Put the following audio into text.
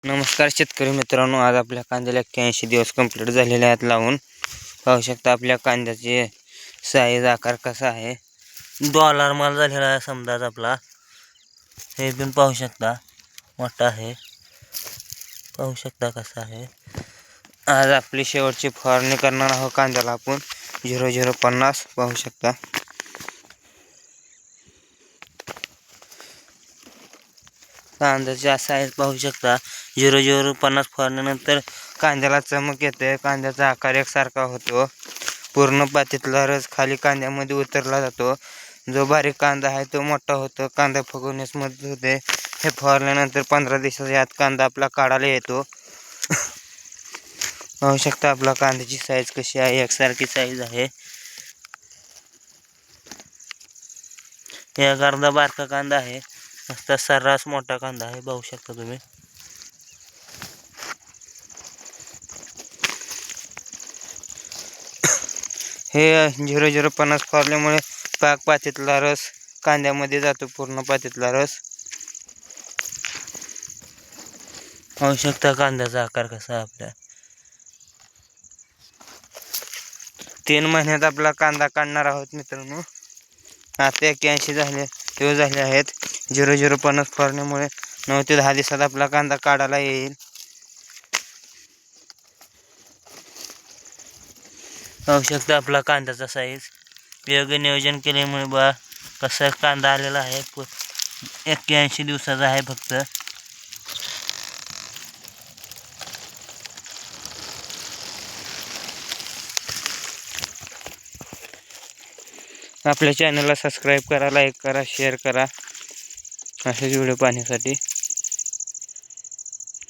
नमस्कार शेतकरी मित्रांनो, आज आपल्या कांद्याला 81 दिवस कंप्लीट झालेले आहेत लावून. पाहू शकता आपल्या कांद्याचे साईज आकार कसा आहे. डॉलर माल झालेला आहे समजा आपला. हे पण पाहू शकता मोठा आहे. पाहू शकता कसा आहे. आज आपली शेवटची फवारणी करणार आहोत कांद्याला आपण 0050. पाहू शकता कांद्याचा साईज पाहू शकता. 0050 फवारण्यानंतर कांद्याला चमक येते. कांद्याचा आकार एकसारखा होतो. पूर्ण पातीतला रस खाली कांद्यामध्ये उतरला जातो. जो बारीक कांदा आहे तो मोठा होतो. कांदा फुगवण्यास मदत होते. हे फवारल्यानंतर 15 दिवसाच्या आत कांदा आपला काढायला येतो. पाहू शकता आपला कांद्याची साईज कशी आहे. एकसारखी साईज आहे. हे अर्धा बारका कांदा आहे. मस्त सर्रास मोठा कांदा आहे. पाहू शकता तुम्ही. हे 0050 फवारल्यामुळे पातीतला रस कांद्यामध्ये जातो. पूर्ण पातीतला रस. पाहू शकता कांद्याचा आकार कसा आहे आपल्या. 3 महिन्यात आपला कांदा काढणार आहोत मित्रांनो. आता 81 दिवस झाले आहेत. 0050 फवारण्यामुळे 9 ते 10 दिवसात आपला कांदा काढायला येईल. पाहू शकता आपला कांद्याचा साईज. योग्य नियोजन केल्यामुळे बा कसा कांदा आलेला आहे. 81 दिवसाचा आहे फक्त. आपल्या चॅनलला सबस्क्राईब करा, लाईक करा, शेअर करा असेच व्हिडिओ पाहण्यासाठी.